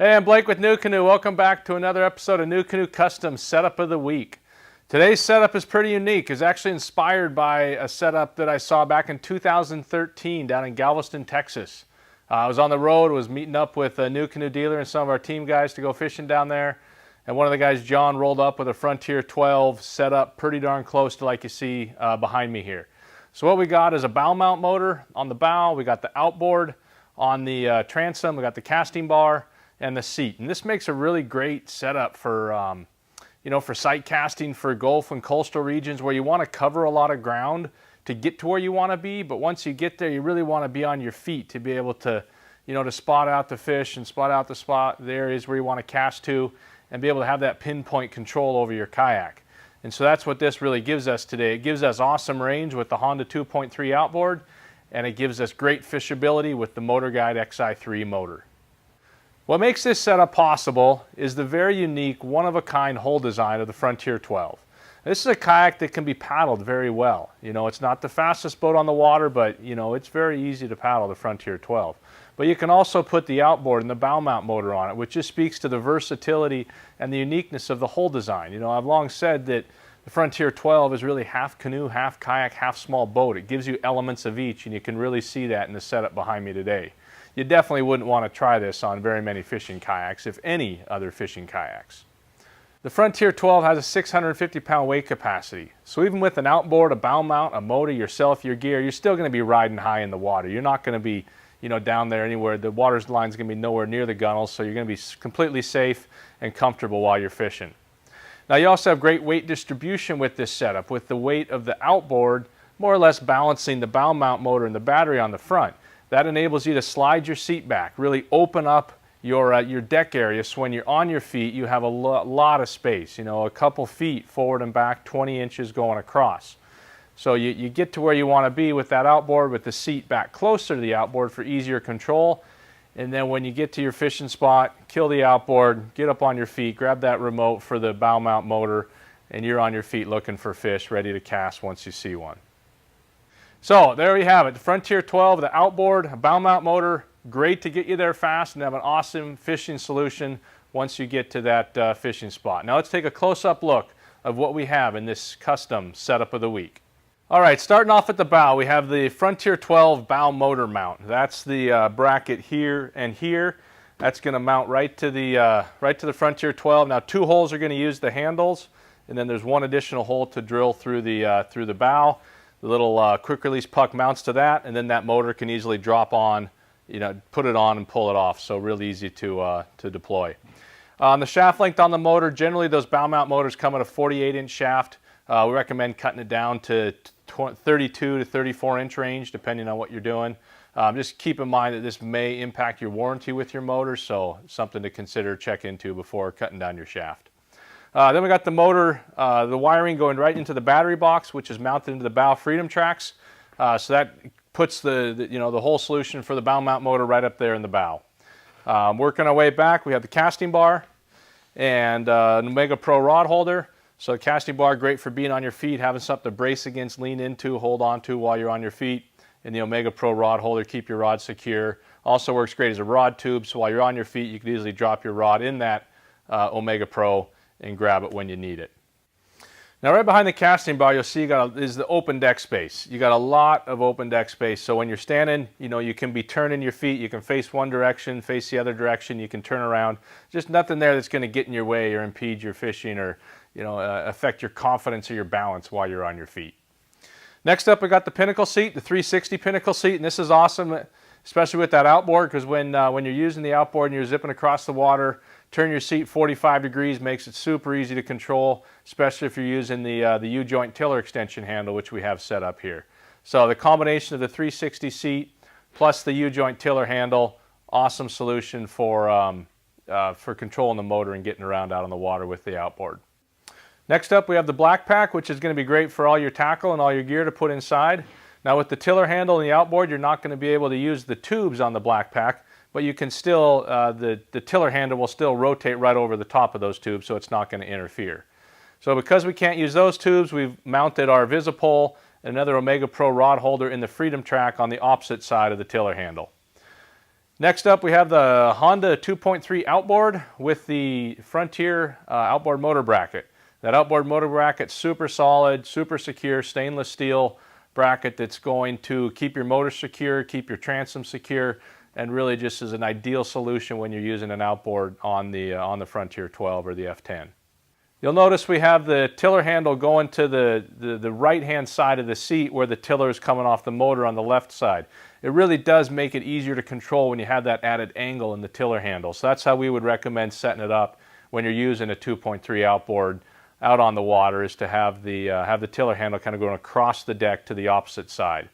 Hey, I'm Blake with Nucanoe. Welcome back to another episode of Nucanoe Custom Setup of the Week. Today's setup is pretty unique. It's actually inspired by a setup that I saw back in 2013 down in Galveston, Texas. I was on the road, was meeting up with a Nucanoe dealer and some of our team guys to go fishing down there. And one of the guys, John, rolled up with a Frontier 12 set up pretty darn close to like you see behind me here. So what we got is a bow mount motor on the bow. We got the outboard on the transom. We got the casting bar and the seat. And this makes a really great setup for, for sight casting for Gulf and coastal regions where you want to cover a lot of ground to get to where you want to be. But once you get there, you really want to be on your feet to be able to, to spot out the fish and spot out the areas where you want to cast to and be able to have that pinpoint control over your kayak. And so that's what this really gives us today. It gives us awesome range with the Honda 2.3 outboard, and it gives us great fishability with the Motor Guide XI3 motor. What makes this setup possible is the very unique, one-of-a-kind hull design of the Frontier 12. This is a kayak that can be paddled very well. It's not the fastest boat on the water, but it's very easy to paddle the Frontier 12. But you can also put the outboard and the bow mount motor on it, which just speaks to the versatility and the uniqueness of the hull design. I've long said that the Frontier 12 is really half canoe, half kayak, half small boat. It gives you elements of each, and you can really see that in the setup behind me today. You definitely wouldn't want to try this on very many fishing kayaks, if any other fishing kayaks. The Frontier 12 has a 650-pound weight capacity. So even with an outboard, a bow mount, a motor, yourself, your gear, you're still going to be riding high in the water. You're not going to be, down there anywhere. The water's line's going to be nowhere near the gunnels, so you're going to be completely safe and comfortable while you're fishing. Now you also have great weight distribution with this setup, with the weight of the outboard more or less balancing the bow mount motor and the battery on the front. That enables you to slide your seat back, really open up your deck area, so when you're on your feet you have a lot of space, a couple feet forward and back, 20 inches going across. So you get to where you want to be with that outboard with the seat back closer to the outboard for easier control. And then when you get to your fishing spot, kill the outboard, get up on your feet, grab that remote for the bow mount motor, and you're on your feet looking for fish, ready to cast once you see one. So there we have it, the Frontier 12, the outboard, a bow mount motor, great to get you there fast and have an awesome fishing solution once you get to that fishing spot. Now let's take a close-up look of what we have in this custom setup of the week. All right, starting off at the bow, we have the Frontier 12 bow motor mount. That's the bracket here and here. That's going to mount right to the Frontier 12. Now 2 holes are going to use the handles, and then there's 1 additional hole to drill through the bow. The little quick release puck mounts to that, and then that motor can easily drop on, put it on and pull it off. So real easy to deploy. On the shaft length on the motor, generally those bow mount motors come at a 48-inch shaft. We recommend cutting it down to 32 to 34-inch range, depending on what you're doing. Just keep in mind that this may impact your warranty with your motor, so something to consider, check into before cutting down your shaft. Then we got the motor, the wiring going right into the battery box, which is mounted into the bow freedom tracks. So that puts the whole solution for the bow mount motor right up there in the bow. Working our way back, we have the casting bar and an Omega Pro rod holder. So the casting bar, great for being on your feet, having something to brace against, lean into, hold on to while you're on your feet. And the Omega Pro rod holder, keep your rod secure. Also works great as a rod tube, so while you're on your feet, you can easily drop your rod in that Omega Pro and grab it when you need it. Now right behind the casting bar, you'll see is the open deck space. You got a lot of open deck space, so when you're standing, you can be turning your feet, you can face one direction, face the other direction, you can turn around. Just nothing there that's going to get in your way or impede your fishing or affect your confidence or your balance while you're on your feet. Next up, we got the pinnacle seat, the 360 pinnacle seat, and this is awesome, especially with that outboard, because when you're using the outboard and you're zipping across the water, turn your seat 45 degrees makes it super easy to control, especially if you're using the U-joint tiller extension handle, which we have set up here. So the combination of the 360 seat plus the U-joint tiller handle, awesome solution for controlling the motor and getting around out on the water with the outboard. Next up, we have the black pack, which is going to be great for all your tackle and all your gear to put inside. Now with the tiller handle and the outboard, you're not going to be able to use the tubes on the black pack, but you can still, the tiller handle will still rotate right over the top of those tubes, so it's not going to interfere. So because we can't use those tubes, we've mounted our Visipole and another Omega Pro rod holder in the Freedom Track on the opposite side of the tiller handle. Next up, we have the Honda 2.3 outboard with the Frontier outboard motor bracket. That outboard motor bracket, super solid, super secure, stainless steel bracket that's going to keep your motor secure, keep your transom secure, and really just is an ideal solution when you're using an outboard on the Frontier 12 or the F10. You'll notice we have the tiller handle going to the right-hand side of the seat where the tiller is coming off the motor on the left side. It really does make it easier to control when you have that added angle in the tiller handle. So that's how we would recommend setting it up when you're using a 2.3 outboard out on the water, is to have the tiller handle kind of going across the deck to the opposite side.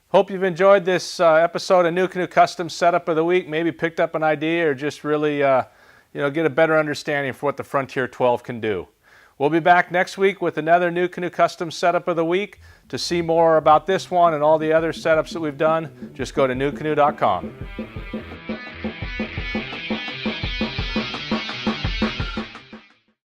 Hope you've enjoyed this episode of Nucanoe Custom Setup of the Week. Maybe picked up an idea or just really get a better understanding for what the Frontier 12 can do. We'll be back next week with another Nucanoe Custom Setup of the Week. To see more about this one and all the other setups that we've done, just go to nucanoe.com.